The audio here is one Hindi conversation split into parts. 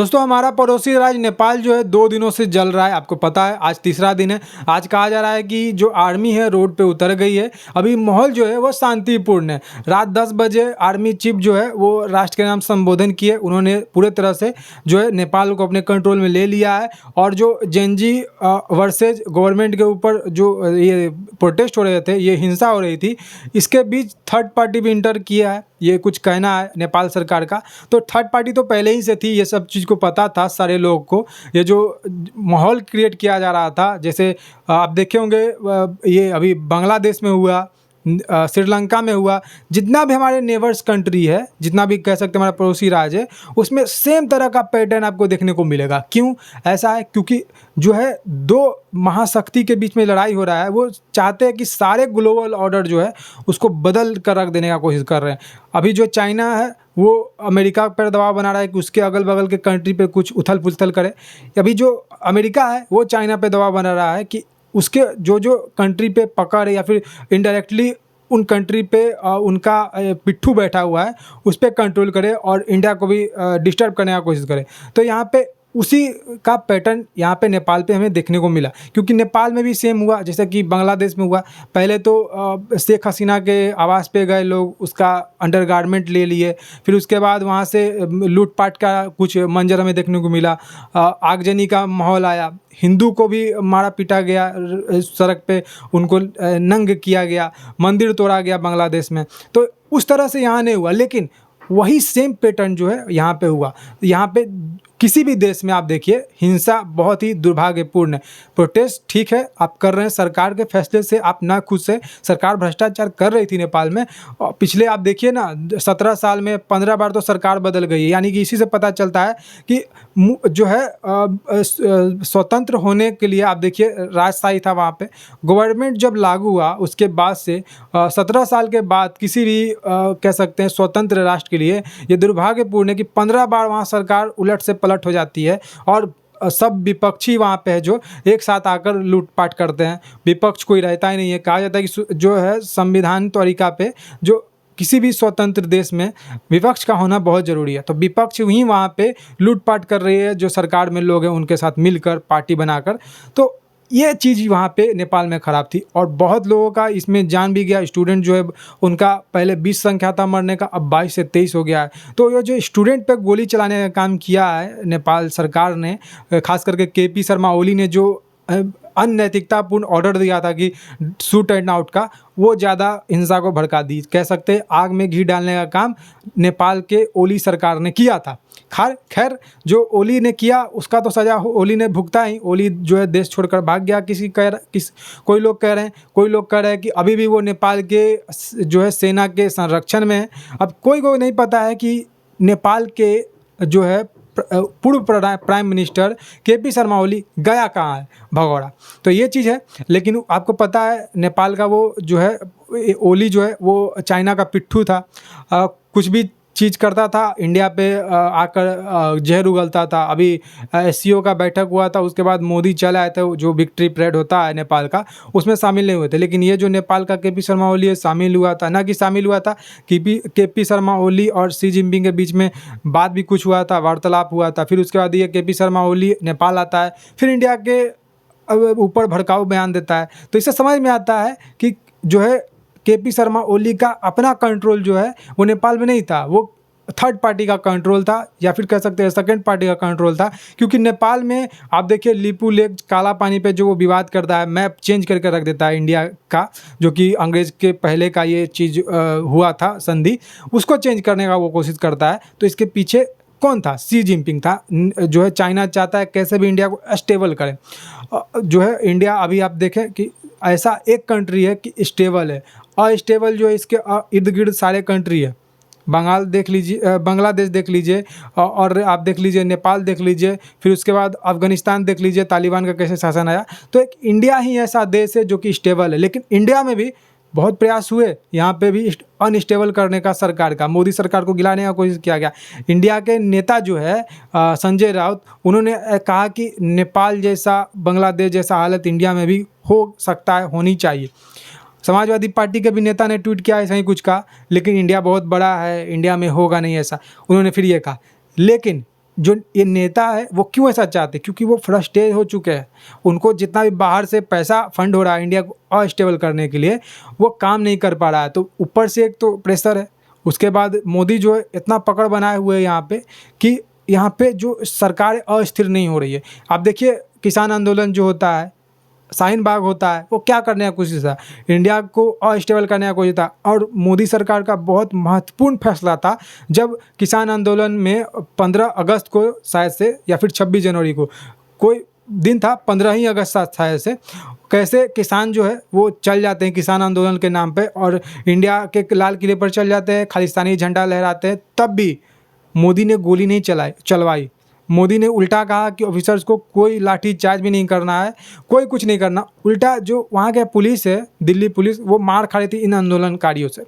दोस्तों हमारा पड़ोसी राज्य नेपाल जो है 2 दिनों से जल रहा है। आपको पता है आज तीसरा दिन है। आज कहा जा रहा है कि जो आर्मी है रोड पे उतर गई है। अभी माहौल जो है वो शांतिपूर्ण है। रात 10 बजे आर्मी चीफ जो है वो राष्ट्र के नाम संबोधन किए। उन्होंने पूरे तरह से जो है नेपाल को अपने कंट्रोल में ले लिया है। और जो जेनजी वर्सेज गवर्नमेंट के ऊपर जो ये प्रोटेस्ट हो रहे थे, ये हिंसा हो रही थी, इसके बीच थर्ड पार्टी भी इंटर किया है, ये कुछ कहना है नेपाल सरकार का। तो थर्ड पार्टी तो पहले ही से थी, ये सब चीज़ को पता था सारे लोगों को। ये जो माहौल क्रिएट किया जा रहा था, जैसे आप देखे होंगे ये अभी बांग्लादेश में हुआ, श्रीलंका में हुआ, जितना भी हमारे नेबर्स कंट्री है, जितना भी कह सकते हैं हमारा पड़ोसी राज्य है, उसमें सेम तरह का पैटर्न आपको देखने को मिलेगा। क्यों ऐसा है? क्योंकि जो है दो महाशक्ति के बीच में लड़ाई हो रहा है। वो चाहते हैं कि सारे ग्लोबल ऑर्डर जो है उसको बदल कर रख देने का कोशिश कर रहे हैं। अभी जो चाइना है वो अमेरिका पर दबाव बना रहा है कि उसके अगल बगल के कंट्री पे कुछ उथल पुथल करे। अभी जो अमेरिका है वो चाइना पे दबाव बना रहा है कि उसके जो कंट्री पे पकड़ है या फिर इनडायरेक्टली उन कंट्री पे उनका पिट्ठू बैठा हुआ है उस पर कंट्रोल करे और इंडिया को भी डिस्टर्ब करने का कोशिश करे। तो यहाँ पे उसी का पैटर्न यहाँ पे नेपाल पे हमें देखने को मिला, क्योंकि नेपाल में भी सेम हुआ जैसा कि बांग्लादेश में हुआ। पहले तो शेख हसीना के आवास पे गए लोग, उसका अंडरगारमेंट ले लिए, फिर उसके बाद वहाँ से लूटपाट का कुछ मंजर हमें देखने को मिला। आगजनी का माहौल आया, हिंदू को भी मारा पीटा गया, सड़क पे उनको नंग किया गया, मंदिर तोड़ा गया बांग्लादेश में। तो उस तरह से यहाँ नहीं हुआ, लेकिन वही सेम पैटर्न जो है यहाँ पे हुआ। यहाँ पे किसी भी देश में आप देखिए हिंसा बहुत ही दुर्भाग्यपूर्ण है। प्रोटेस्ट ठीक है आप कर रहे हैं, सरकार के फैसले से आप ना खुश से, सरकार भ्रष्टाचार कर रही थी नेपाल में। और पिछले आप देखिए ना 17 साल में 15 बार तो सरकार बदल गई है। यानी कि इसी से पता चलता है कि जो है स्वतंत्र होने के लिए आप देखिए राजशाही था वहाँ पे। गवर्नमेंट जब लागू हुआ उसके बाद से 17 साल के बाद किसी भी कह सकते हैं स्वतंत्र राष्ट्र के लिए ये दुर्भाग्यपूर्ण है कि 15 बार वहाँ सरकार उलट से पलट हो जाती है और सब विपक्षी वहाँ पे है जो एक साथ आकर लूटपाट करते हैं। विपक्ष कोई रहता ही नहीं है। कहा जाता है कि जो है संविधान तरीका पे जो किसी भी स्वतंत्र देश में विपक्ष का होना बहुत ज़रूरी है। तो विपक्ष ही वहाँ पे लूटपाट कर रही है, जो सरकार में लोग हैं उनके साथ मिलकर पार्टी बनाकर। तो ये चीज़ वहाँ पे नेपाल में ख़राब थी और बहुत लोगों का इसमें जान भी गया। स्टूडेंट जो है उनका पहले 20 संख्या था मरने का, अब 22 से 23 हो गया है। तो ये जो स्टूडेंट पे गोली चलाने का काम किया है नेपाल सरकार ने, खास करके केपी शर्मा ओली ने जो अनैतिकतापूर्ण ऑर्डर दिया था कि शूट एंड आउट का, वो ज़्यादा हिंसा को भड़का दी। कह सकते हैं आग में घी डालने का काम नेपाल के ओली सरकार ने किया था। खैर जो ओली ने किया उसका तो सज़ा ओली ने भुगता ही। ओली जो है देश छोड़कर भाग गया। कोई लोग कह रहे हैं कि अभी भी वो नेपाल के जो है सेना के संरक्षण में है। अब कोई को नहीं पता है कि नेपाल के जो है पूर्व prime minister KP Sharma Oli गया कहाँ है, भगोड़ा। तो ये चीज़ है। लेकिन आपको पता है नेपाल का वो जो है ओली जो है वो चाइना का पिट्ठू था। कुछ भी चीज़ करता था इंडिया पे आकर जहर उगलता था। अभी एससीओ का बैठक हुआ था, उसके बाद मोदी चले आए थे, जो विक्ट्री परेड होता है नेपाल का उसमें शामिल नहीं हुए थे। लेकिन ये जो नेपाल का केपी शर्मा ओली है शामिल हुआ था। ना कि शामिल हुआ था, केपी शर्मा ओली और शी जिनपिंग के बीच में बात भी कुछ हुआ था, वार्तालाप हुआ था। फिर उसके बाद ये केपी शर्मा ओली नेपाल आता है, फिर इंडिया के ऊपर भड़काऊ बयान देता है। तो इससे समझ में आता है कि जो है केपी शर्मा ओली का अपना कंट्रोल जो है वो नेपाल में नहीं था, वो थर्ड पार्टी का कंट्रोल था, या फिर कह सकते हैं सेकंड पार्टी का कंट्रोल था। क्योंकि नेपाल में आप देखिए लिपू लेक काला पानी पे जो वो विवाद करता है, मैप चेंज करके रख देता है इंडिया का, जो कि अंग्रेज के पहले का ये चीज़ हुआ था संधि, उसको चेंज करने का वो कोशिश करता है। तो इसके पीछे कौन था? शी जिनपिंग था। जो है चाइना चाहता है कैसे भी इंडिया को स्टेबल करें। जो है इंडिया अभी आप देखें कि ऐसा एक कंट्री है कि स्टेबल है, अनस्टेबल जो है इसके इर्द गिर्द सारे कंट्री है। बंगाल देख लीजिए, बांग्लादेश देख लीजिए, और आप देख लीजिए नेपाल देख लीजिए, फिर उसके बाद अफ़गानिस्तान देख लीजिए, तालिबान का कैसे शासन आया। तो एक इंडिया ही ऐसा देश है जो कि स्टेबल है। लेकिन इंडिया में भी बहुत प्रयास हुए यहाँ पे भी अनस्टेबल करने का सरकार का, मोदी सरकार को गिलाने का कोशिश किया गया। इंडिया के नेता जो है संजय राउत, उन्होंने कहा कि नेपाल जैसा, बांग्लादेश जैसा हालत इंडिया में भी हो सकता है, होनी चाहिए। समाजवादी पार्टी के भी नेता ने ट्वीट किया ऐसा ही कुछ कहा, लेकिन इंडिया बहुत बड़ा है, इंडिया में होगा नहीं ऐसा, उन्होंने फिर ये कहा। लेकिन जो ये नेता है वो क्यों ऐसा चाहते हैं, क्योंकि वो फ्रस्ट्रेट हो चुके हैं। उनको जितना भी बाहर से पैसा फंड हो रहा है इंडिया को अस्टेबल करने के लिए, वो काम नहीं कर पा रहा है। तो ऊपर से एक तो प्रेशर है, उसके बाद मोदी जो है इतना पकड़ बनाए हुए है यहाँ पे कि यहाँ पे जो सरकार अस्थिर नहीं हो रही है। आप देखिए किसान आंदोलन जो होता है, शाहीन बाग होता है, वो क्या करने का कोशिश था, इंडिया को अस्टेबल करने का कोशिश था। और मोदी सरकार का बहुत महत्वपूर्ण फैसला था जब किसान आंदोलन में 15 अगस्त को शायद से, या फिर 26 जनवरी को कोई दिन था, 15 ही अगस्त शायद से, कैसे किसान जो है वो चल जाते हैं किसान आंदोलन के नाम पे और इंडिया के लाल किले पर चल जाते हैं, खालिस्तानी झंडा लहराते हैं। तब भी मोदी ने गोली नहीं चलवाई। मोदी ने उल्टा कहा कि ऑफिसर्स को कोई लाठी चार्ज भी नहीं करना है, कोई कुछ नहीं करना। उल्टा जो वहाँ के पुलिस है, दिल्ली पुलिस, वो मार खा रही थी इन आंदोलनकारियों से।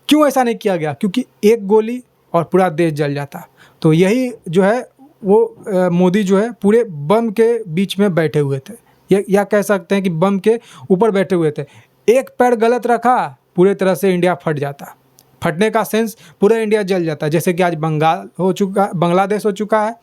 क्यों ऐसा नहीं किया गया? क्योंकि एक गोली और पूरा देश जल जाता। तो यही जो है वो मोदी जो है पूरे बम के बीच में बैठे हुए थे, या कह सकते हैं कि बम के ऊपर बैठे हुए थे। एक पैर गलत रखा, पूरे तरह से इंडिया फट जाता। फटने का सेंस पूरा इंडिया जल जाता है। जैसे कि आज बांग्लादेश हो चुका है,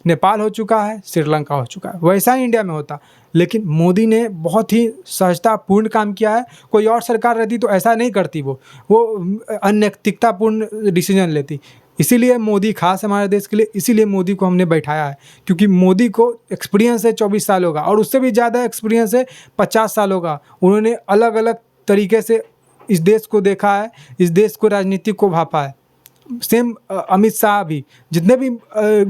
नेपाल हो चुका है, श्रीलंका हो चुका है, वैसा ही इंडिया में होता। लेकिन मोदी ने बहुत ही सहजतापूर्ण काम किया है। कोई और सरकार रहती तो ऐसा नहीं करती, वो अनैतिकतापूर्ण डिसीजन लेती। इसीलिए मोदी खास हमारे देश के लिए, इसीलिए मोदी को हमने बैठाया है, क्योंकि मोदी को एक्सपीरियंस है 24 साल होगा, और उससे भी ज़्यादा एक्सपीरियंस है 50 साल होगा। उन्होंने अलग अलग तरीके से इस देश को देखा है, इस देश को राजनीति को भापा है। सेम अमित शाह भी, जितने भी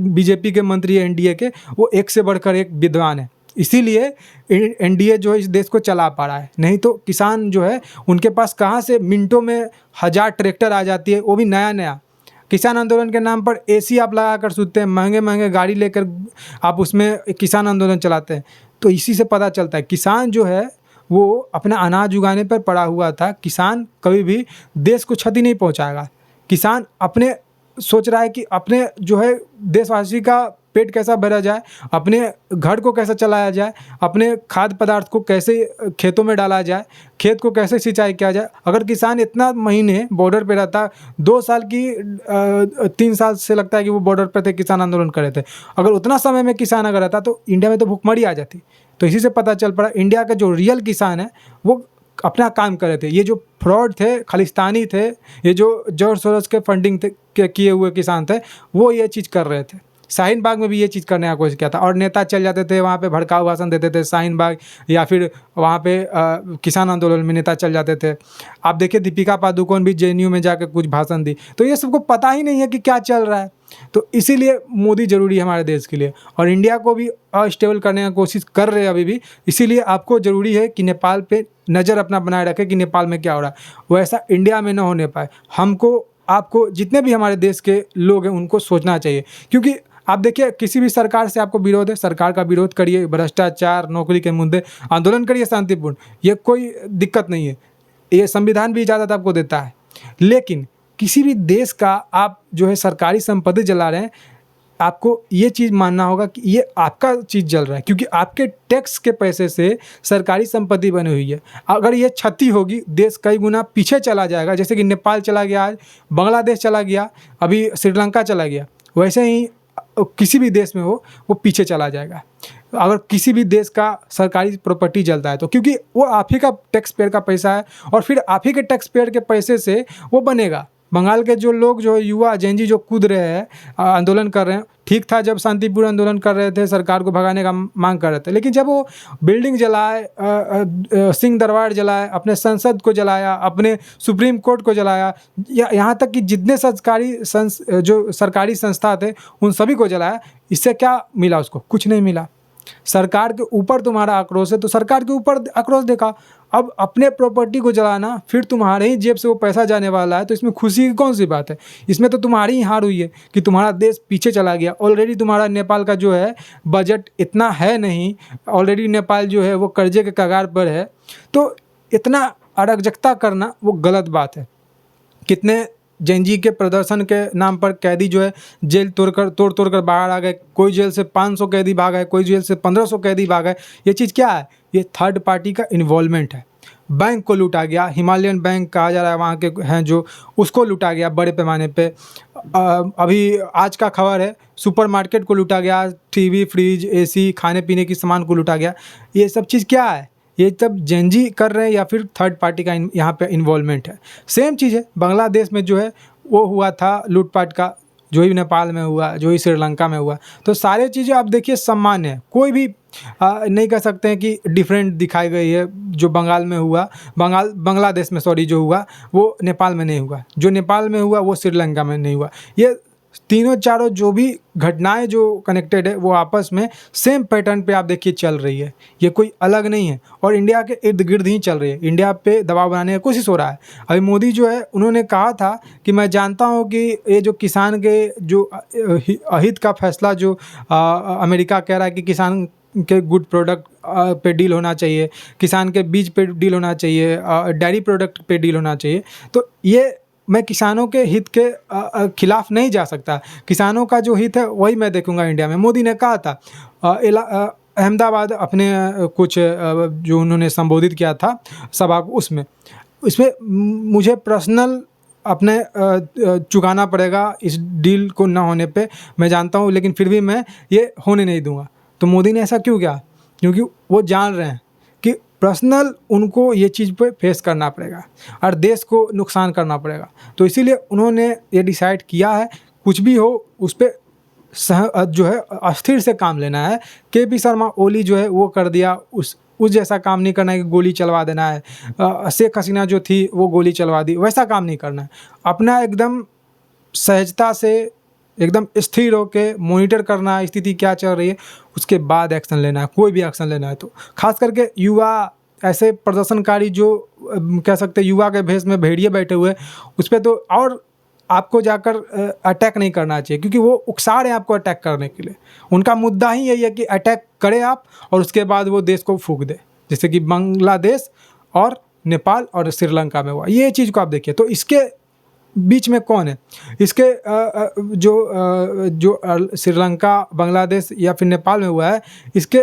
बीजेपी के मंत्री हैं एनडीए के, वो एक से बढ़कर एक विद्वान है। इसीलिए एनडीए जो है इस देश को चला पा रहा है। नहीं तो किसान जो है उनके पास कहाँ से मिनटों में 1000 ट्रैक्टर आ जाती है, वो भी नया नया। किसान आंदोलन के नाम पर एसी आप लगा कर सुनते हैं, महंगे महंगे गाड़ी लेकर आप उसमें किसान आंदोलन चलाते हैं। तो इसी से पता चलता है किसान जो है वो अपना अनाज उगाने पर पड़ा हुआ था। किसान कभी भी देश को क्षति नहीं पहुंचाएगा। किसान अपने सोच रहा है कि अपने जो है देशवासी का पेट कैसा भरा जाए, अपने घर को कैसे चलाया जाए, अपने खाद्य पदार्थ को कैसे खेतों में डाला जाए, खेत को कैसे सिंचाई किया जाए। अगर किसान इतना महीने बॉर्डर पे रहता, 2 साल की 3 साल से लगता है कि वो बॉर्डर पे थे, किसान आंदोलन कर रहे थे, अगर उतना समय में किसान अगर रहता तो इंडिया में तो भूखमरी आ जाती। तो इसी से पता चल पड़ा इंडिया का जो रियल किसान है वो अपना काम कर रहे थे। ये जो फ्रॉड थे, खालिस्तानी थे, ये जो जॉर्ज सोरोस के फंडिंग थे किए हुए किसान थे, वो ये चीज़ कर रहे थे। शाहीन बाग में भी ये चीज़ करने का कोशिश किया था, और नेता चल जाते थे वहाँ पे भड़काऊ भाषण देते थे शाहीन बाग, या फिर वहाँ पे किसान आंदोलन में नेता चल जाते थे। आप देखिए दीपिका पादुकोण भी जेएनयू में जाकर कुछ भाषण दी। तो ये सबको पता ही नहीं है कि क्या चल रहा है। तो इसीलिए मोदी ज़रूरी है हमारे देश के लिए, और इंडिया को भी अस्टेबल करने की कोशिश कर रहे हैं अभी भी। इसीलिए आपको ज़रूरी है कि नेपाल पे नज़र अपना बनाए रखें कि नेपाल में क्या हो रहा है, वैसा इंडिया में ना होने पाए। हमको, आपको, जितने भी हमारे देश के लोग हैं उनको सोचना चाहिए। क्योंकि आप देखिए किसी भी सरकार से आपको विरोध है, सरकार का विरोध करिए, भ्रष्टाचार, नौकरी के मुद्दे, आंदोलन करिए शांतिपूर्ण, ये कोई दिक्कत नहीं है, ये संविधान भी इजाज़त आपको देता है। लेकिन किसी भी देश का आप जो है सरकारी संपत्ति जला रहे हैं, आपको ये चीज़ मानना होगा कि ये आपका चीज़ जल रहा है, क्योंकि आपके टैक्स के पैसे से सरकारी संपत्ति बनी हुई है। अगर ये क्षति होगी, देश कई गुना पीछे चला जाएगा। जैसे कि नेपाल चला गया, आज बांग्लादेश चला गया, अभी श्रीलंका चला गया, वैसे ही किसी भी देश में हो वो पीछे चला जाएगा। अगर किसी भी देश का सरकारी प्रॉपर्टी जलता है तो क्योंकि वो आप ही का टैक्स पेयर का पैसा है, और फिर आप ही के टैक्स पेयर के पैसे से वो बनेगा। बंगाल के जो लोग, जो युवा जेनजी जो कूद रहे हैं, आंदोलन कर रहे हैं, ठीक था जब शांतिपूर्ण आंदोलन कर रहे थे, सरकार को भगाने का मांग कर रहे थे। लेकिन जब वो बिल्डिंग जलाए, सिंह दरबार जलाए, अपने संसद को जलाया, अपने सुप्रीम कोर्ट को जलाया, यहाँ तक कि जितने जो सरकारी संस्था थे उन सभी को जलाया, इससे क्या मिला उसको? कुछ नहीं मिला। सरकार के ऊपर तुम्हारा आक्रोश है तो सरकार के ऊपर आक्रोश देखा। अब अपने प्रॉपर्टी को जलाना, फिर तुम्हारे ही जेब से वो पैसा जाने वाला है, तो इसमें खुशी की कौन सी बात है? इसमें तो तुम्हारी ही हार हुई है कि तुम्हारा देश पीछे चला गया। ऑलरेडी तुम्हारा नेपाल का जो है बजट इतना है नहीं, ऑलरेडी नेपाल जो है वो कर्जे के कगार पर है। तो इतना अराजकता करना वो गलत बात है। कितने जेनजी के प्रदर्शन के नाम पर कैदी जो है जेल तोड़ कर बाहर आ गए। कोई जेल से 500 कैदी भाग गए, कोई जेल से 1500 कैदी भाग गए। ये चीज़ क्या है? ये थर्ड पार्टी का इन्वॉल्वमेंट है। बैंक को लूटा गया, हिमालयन बैंक कहा जा रहा है वहाँ के हैं जो, उसको लूटा गया बड़े पैमाने पे। अभी आज का खबर है सुपरमार्केट को लूटा गया, टीवी, फ्रिज, एसी, खाने पीने की सामान को लूटा गया। ये सब चीज़ क्या है? ये सब जेनजी कर रहे हैं या फिर थर्ड पार्टी का यहाँ पे इन्वॉल्वमेंट है। सेम चीज़ है बांग्लादेश में जो है वो हुआ था लूटपाट का, जो ही नेपाल में हुआ, जो ही श्रीलंका में हुआ। तो सारी चीज़ें आप देखिए सामान्य है, कोई भी नहीं कह सकते हैं कि डिफरेंट दिखाई गई है। जो बंगाल में हुआ, बांग्लादेश में सॉरी जो हुआ वो नेपाल में नहीं हुआ, जो नेपाल में हुआ वो श्रीलंका में नहीं हुआ। ये तीनों चारों जो भी घटनाएं जो कनेक्टेड है वो आपस में सेम पैटर्न पे आप देखिए चल रही है, ये कोई अलग नहीं है और इंडिया के इर्द गिर्द ही चल रही है। इंडिया पे दबाव बनाने की कोशिश हो रहा है। अभी मोदी जो है उन्होंने कहा था कि मैं जानता हूँ कि ये जो किसान के जो अहित का फैसला जो अमेरिका कह रहा है कि किसान के गुड प्रोडक्ट पे डील होना चाहिए, किसान के बीज पे डील होना चाहिए, डेयरी प्रोडक्ट पे डील होना चाहिए, तो ये मैं किसानों के हित के खिलाफ नहीं जा सकता। किसानों का जो हित है वही मैं देखूंगा इंडिया में। मोदी ने कहा था अहमदाबाद अपने कुछ जो उन्होंने संबोधित किया था सभा को, उसमें मुझे पर्सनल अपने चुकाना पड़ेगा इस डील को ना होने पे, मैं जानता हूँ, लेकिन फिर भी मैं ये होने नहीं दूंगा। तो मोदी ने ऐसा क्यों किया? क्योंकि वो जान रहे हैं कि पर्सनल उनको ये चीज़ पे फेस करना पड़ेगा और देश को नुकसान करना पड़ेगा। तो इसीलिए उन्होंने ये डिसाइड किया है कुछ भी हो उस पर जो है अस्थिर से काम लेना है। के.पी. शर्मा ओली जो है वो कर दिया, उस जैसा काम नहीं करना है कि गोली चलवा देना है। शेख हसीना जो थी वो गोली चलवा दी, वैसा काम नहीं करना है। अपना एकदम सहजता से एकदम स्थिर होकर मॉनिटर करना है स्थिति क्या चल रही है, उसके बाद एक्शन लेना है। कोई भी एक्शन लेना है तो खास करके युवा ऐसे प्रदर्शनकारी जो कह सकते हैं युवा के भेष में भेड़िए बैठे हुए, उस पर तो और आपको जाकर अटैक नहीं करना चाहिए, क्योंकि वो उकसा रहे हैं आपको अटैक करने के लिए। उनका मुद्दा ही यही है कि अटैक करें आप और उसके बाद वो देश को फूंक दे, जैसे कि बांग्लादेश और नेपाल और श्रीलंका में हुआ। ये चीज़ को आप देखिए। तो इसके बीच में कौन है? इसके जो श्रीलंका, बांग्लादेश या फिर नेपाल में हुआ है, इसके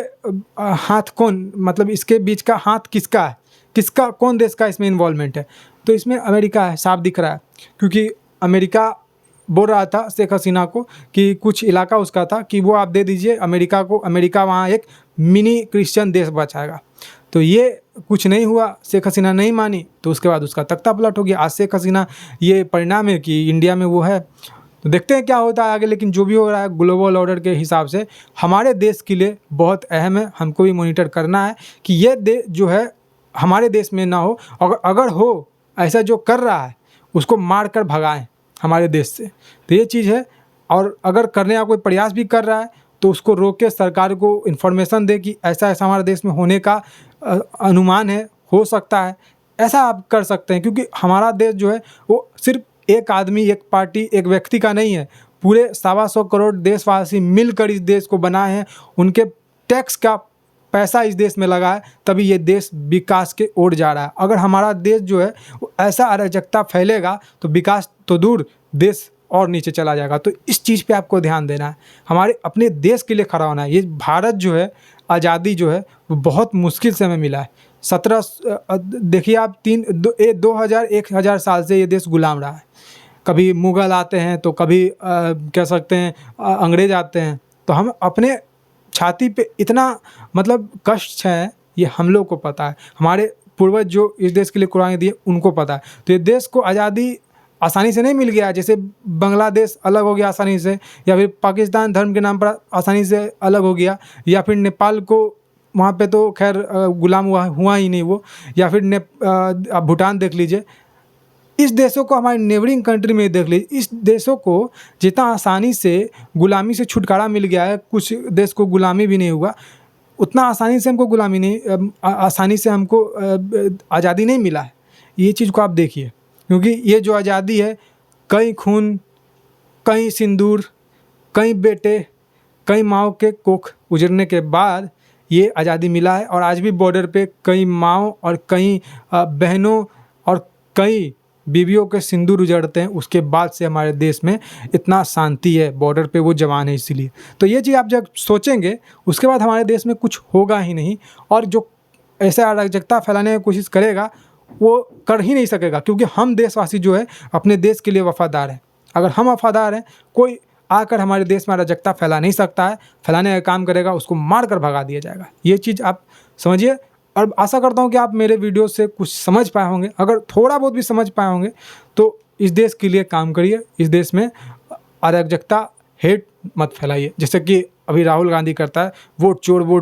हाथ कौन, मतलब इसके बीच का हाथ किसका है? किसका, कौन देश का इसमें इन्वॉल्वमेंट है? तो इसमें अमेरिका है, साफ दिख रहा है, क्योंकि अमेरिका बोल रहा था शेख हसीना को कि कुछ इलाका उसका था कि वो आप दे दीजिए अमेरिका को, अमेरिका वहाँ एक मिनी क्रिश्चियन देश बचाएगा। तो ये कुछ नहीं हुआ, शेख हसीना नहीं मानी, तो उसके बाद उसका तख्ता पलट हो गया। आज शेख हसीना ये परिणाम है कि इंडिया में वो है। तो देखते हैं क्या होता है आगे, लेकिन जो भी हो रहा है ग्लोबल ऑर्डर के हिसाब से हमारे देश के लिए बहुत अहम है। हमको भी मॉनिटर करना है कि ये देश जो है हमारे देश में ना हो, अगर हो ऐसा जो कर रहा है उसको मार कर भगाएं हमारे देश से। तो ये चीज़ है। और अगर करने का कोई प्रयास भी कर रहा है तो उसको रोक के सरकार को इन्फॉर्मेशन दे कि ऐसा ऐसा हमारे देश में होने का अनुमान है, हो सकता है, ऐसा आप कर सकते हैं। क्योंकि हमारा देश जो है वो सिर्फ एक आदमी, एक पार्टी, एक व्यक्ति का नहीं है। पूरे 125 करोड़ देशवासी मिलकर इस देश को बनाए हैं। उनके टैक्स का पैसा इस देश में लगा है, तभी ये देश विकास के ओर जा रहा है। अगर हमारा देश जो है वो ऐसा अराजकता फैलेगा तो विकास तो दूर, देश और नीचे चला जाएगा। तो इस चीज़ पे आपको ध्यान देना है, हमारे अपने देश के लिए खड़ा होना है। ये भारत जो है, आज़ादी जो है वो बहुत मुश्किल से हमें मिला है। 17 देखिए आप 1000 साल से ये देश गुलाम रहा है। कभी मुग़ल आते हैं तो कभी कह सकते हैं अंग्रेज़ आते हैं। तो हम अपने छाती पे इतना मतलब कष्ट है, ये हम लोग को पता है। हमारे पूर्वज जो इस देश के लिए कुर्बानी दिए उनको पता है। तो ये देश को आज़ादी आसानी से नहीं मिल गया। जैसे बांग्लादेश अलग हो गया आसानी से, या फिर पाकिस्तान धर्म के नाम पर आसानी से अलग हो गया, या फिर नेपाल को वहाँ पे तो खैर गुलाम हुआ ही नहीं वो, या फिर आप भूटान देख लीजिए। इस देशों को हमारे नेबरिंग कंट्री में देख लीजिए, इस देशों को जितना आसानी से गुलामी से छुटकारा मिल गया है, कुछ देश को गुलामी भी नहीं हुआ, उतना आसानी से हमको गुलामी नहीं, आसानी से हमको आज़ादी नहीं मिला है। ये चीज़ को आप देखिए, क्योंकि ये जो आज़ादी है, कई खून, कई सिंदूर, कई बेटे, कई माँओं के कोख उजड़ने के बाद ये आज़ादी मिला है। और आज भी बॉर्डर पे कई माँओं और कई बहनों और कई बीवियों के सिंदूर उजड़ते हैं। उसके बाद से हमारे देश में इतना शांति है, बॉर्डर पे वो जवान है इसीलिए। तो ये चीज़ आप जब सोचेंगे उसके बाद हमारे देश में कुछ होगा ही नहीं। और जो ऐसा अराजकता फैलाने की कोशिश करेगा वो कर ही नहीं सकेगा, क्योंकि हम देशवासी जो है अपने देश के लिए वफ़ादार हैं। अगर हम वफ़ादार हैं, कोई आकर हमारे देश में अराजकता फैला नहीं सकता है, फैलाने का काम करेगा उसको मार कर भगा दिया जाएगा। ये चीज़ आप समझिए, और आशा करता हूँ कि आप मेरे वीडियो से कुछ समझ पाए होंगे। अगर थोड़ा बहुत भी समझ पाए होंगे तो इस देश के लिए काम करिए, इस देश में अराजकता, हेट मत फैलाइए। जैसे कि अभी राहुल गांधी करता है, वोट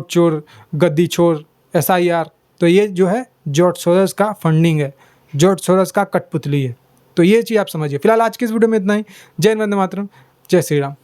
चोर, गद्दी छोर, SIR। तो ये जो है जॉर्ज सोरोस का फंडिंग है, जॉर्ज सोरोस का कठपुतली है। तो ये चीज़ आप समझिए। फिलहाल आज की इस वीडियो में इतना ही। जय हिंद, वंदे मातरम, जय श्री राम।